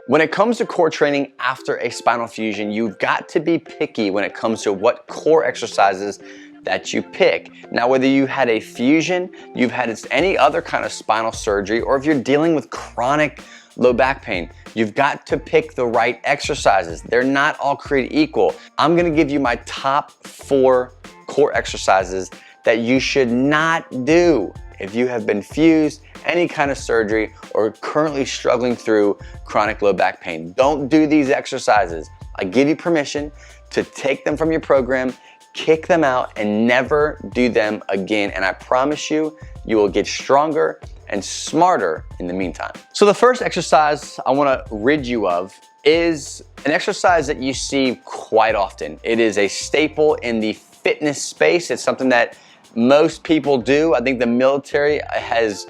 When it comes to core training after a spinal fusion, you've got to be picky when it comes to what core exercises that you pick. Now, whether you had a fusion, you've had any other kind of spinal surgery, or if you're dealing with chronic low back pain, you've got to pick the right exercises. They're not all created equal. I'm gonna give you my top 4 core exercises that you should not do if you have been fused, any kind of surgery, or currently struggling through chronic low back pain. Don't do these exercises. I give you permission to take them from your program, kick them out, and never do them again. And I promise you, you will get stronger and smarter in the meantime. So the first exercise I wanna rid you of is an exercise that you see quite often. It is a staple in the fitness space. It's something that most people do. I think the military has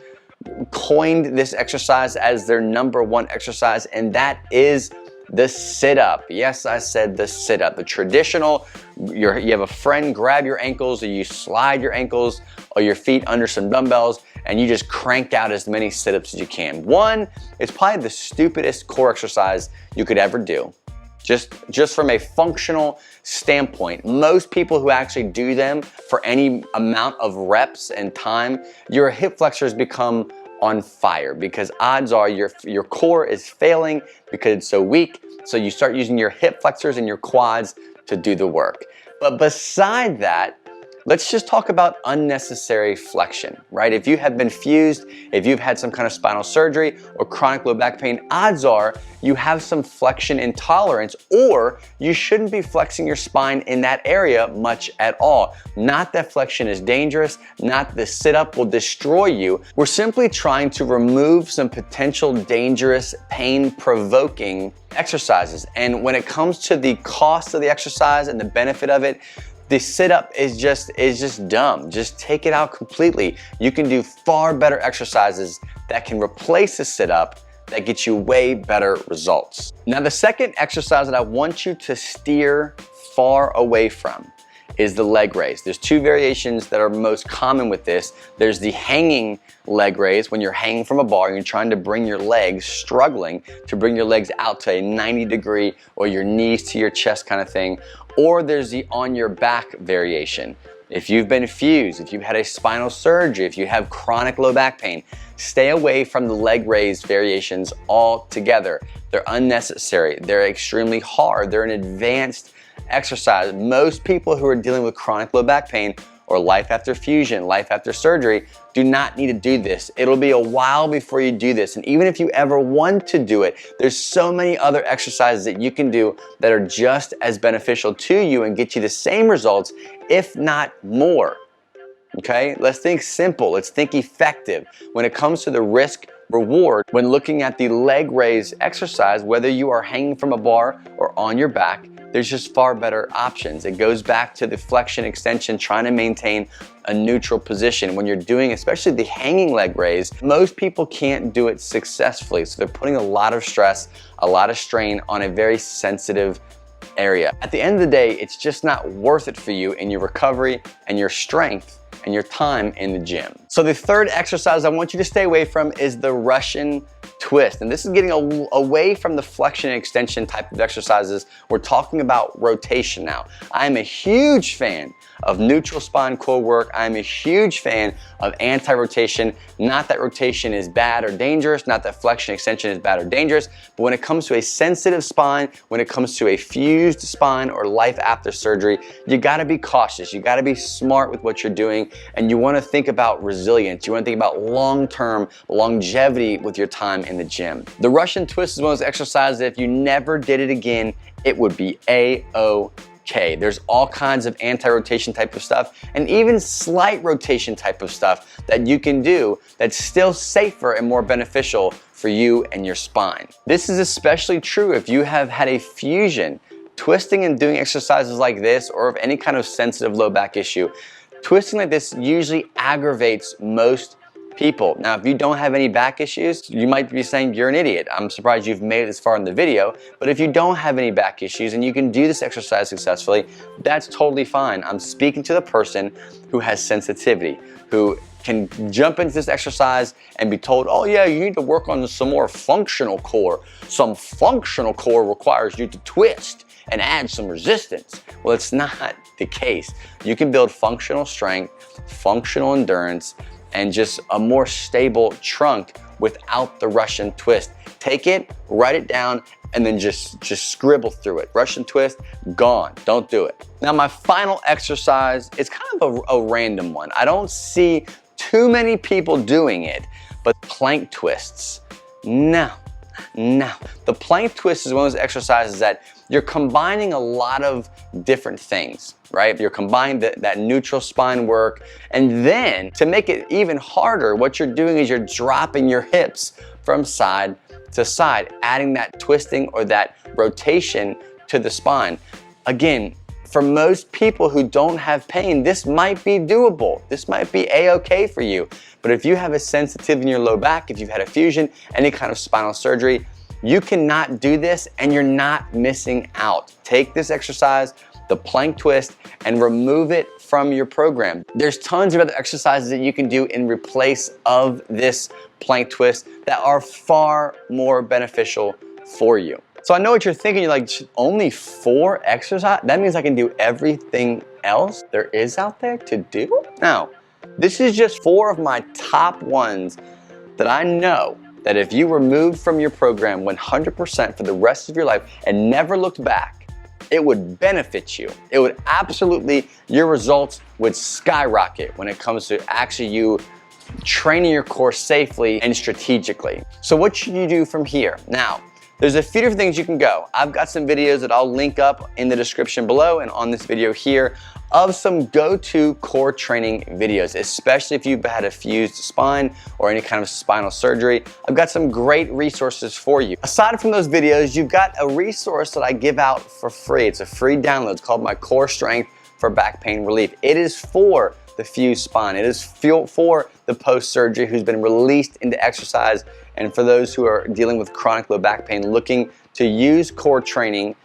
coined this exercise as their #1 exercise, and that is the sit-up. Yes, I said the sit-up. The traditional, you have a friend grab your ankles, or you slide your ankles or your feet under some dumbbells, and you just crank out as many sit-ups as you can. One, it's probably the stupidest core exercise you could ever do. Just from a functional standpoint, most people who actually do them for any amount of reps and time, your hip flexors become on fire, because odds are your core is failing because it's so weak. So you start using your hip flexors and your quads to do the work. But beside that, let's just talk about unnecessary flexion, right? If you have been fused, if you've had some kind of spinal surgery or chronic low back pain, odds are you have some flexion intolerance, or you shouldn't be flexing your spine in that area much at all. Not that flexion is dangerous, not the sit-up will destroy you. We're simply trying to remove some potential dangerous, pain-provoking exercises. And when it comes to the cost of the exercise and the benefit of it, the sit-up is just dumb. Just take it out completely. You can do far better exercises that can replace the sit-up that get you way better results. Now, the second exercise that I want you to steer far away from is the leg raise. There's 2 variations that are most common with this. There's the hanging leg raise, when you're hanging from a bar and you're trying to bring your legs, struggling to bring your legs out to a 90-degree or your knees to your chest kind of thing. Or there's the on your back variation. If you've been fused, if you've had a spinal surgery, if you have chronic low back pain, stay away from the leg raised variations altogether. They're unnecessary. They're extremely hard. They're an advanced exercise. Most people who are dealing with chronic low back pain or life after fusion, life after surgery, do not need to do this. It'll be a while before you do this. And even if you ever want to do it, there's so many other exercises that you can do that are just as beneficial to you and get you the same results, if not more. Okay, let's think simple, let's think effective. When it comes to the risk reward, when looking at the leg raise exercise, whether you are hanging from a bar or on your back, there's just far better options. It goes back to the flexion extension, trying to maintain a neutral position. When you're doing, especially the hanging leg raise, most people can't do it successfully. So they're putting a lot of stress, a lot of strain on a very sensitive area. At the end of the day, it's just not worth it for you in your recovery and your strength and your time in the gym. So the third exercise I want you to stay away from is the Russian twist. And this is getting away from the flexion and extension type of exercises. We're talking about rotation now. I'm a huge fan of neutral spine core work. I'm a huge fan of anti-rotation. Not that rotation is bad or dangerous, not that flexion extension is bad or dangerous, but when it comes to a sensitive spine, when it comes to a fused spine or life after surgery, you gotta be cautious. You gotta be smart with what you're doing, and you wanna think about resilience. You wanna think about long-term longevity with your time in the gym. The Russian twist is one of those exercises that if you never did it again, it would be A-OK. There's all kinds of anti-rotation type of stuff and even slight rotation type of stuff that you can do that's still safer and more beneficial for you and your spine. This is especially true if you have had a fusion. Twisting and doing exercises like this, or of any kind of sensitive low back issue, twisting like this usually aggravates most people. Now, if you don't have any back issues, you might be saying you're an idiot. I'm surprised you've made it this far in the video, but if you don't have any back issues and you can do this exercise successfully, that's totally fine. I'm speaking to the person who has sensitivity, who can jump into this exercise and be told, oh yeah, you need to work on some more functional core. Some functional core requires you to twist and add some resistance. Well, it's not the case. You can build functional strength, functional endurance, and just a more stable trunk without the Russian twist. Take it, write it down, and then just scribble through it. Russian twist, gone, don't do it. Now my final exercise is kind of a random one. I don't see too many people doing it, but plank twists. No. The plank twist is one of those exercises that you're combining a lot of different things, right? You're combining that neutral spine work, and then to make it even harder, what you're doing is you're dropping your hips from side to side, adding that twisting or that rotation to the spine. Again, for most people who don't have pain, this might be doable. This might be a-okay for you. But if you have a sensitivity in your low back, if you've had a fusion, any kind of spinal surgery, you cannot do this and you're not missing out. Take this exercise, the plank twist, and remove it from your program. There's tons of other exercises that you can do in replace of this plank twist that are far more beneficial for you. So I know what you're thinking. You're like, only 4 exercises? That means I can do everything else there is out there to do? No, this is just 4 of my top ones that I know that if you removed from your program 100% for the rest of your life and never looked back, it would benefit you. It would absolutely, your results would skyrocket when it comes to actually you training your core safely and strategically. So what should you do from here? Now, there's a few different things you can go. I've got some videos that I'll link up in the description below and on this video here of some go-to core training videos, especially if you've had a fused spine or any kind of spinal surgery. I've got some great resources for you. Aside from those videos, you've got a resource that I give out for free. It's a free download. It's called My Core Strength for Back Pain Relief. It is for the fused spine. It is for the post-surgery who's been released into exercise, and for those who are dealing with chronic low back pain looking to use core training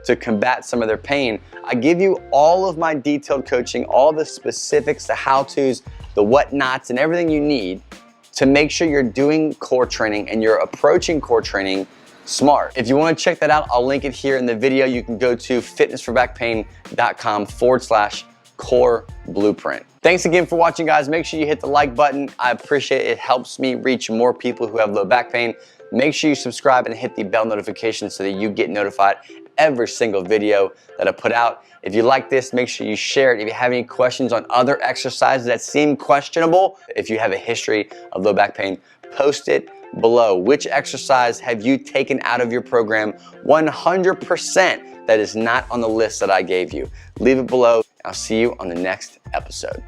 to combat some of their pain. I give you all of my detailed coaching, all the specifics, the how-tos, the whatnots, and everything you need to make sure you're doing core training and you're approaching core training smart. If you want to check that out, I'll link it here in the video. You can go to fitnessforbackpain.com/core blueprint. Thanks again for watching, guys. Make sure you hit the like button. I appreciate it. It helps me reach more people who have low back pain. Make sure you subscribe and hit the bell notification so that you get notified every single video that I put out. If you like this, make sure you share it. If you have any questions on other exercises that seem questionable, if you have a history of low back pain, post it below. Which exercise have you taken out of your program 100% that is not on the list that I gave you? Leave it below. I'll see you on the next episode.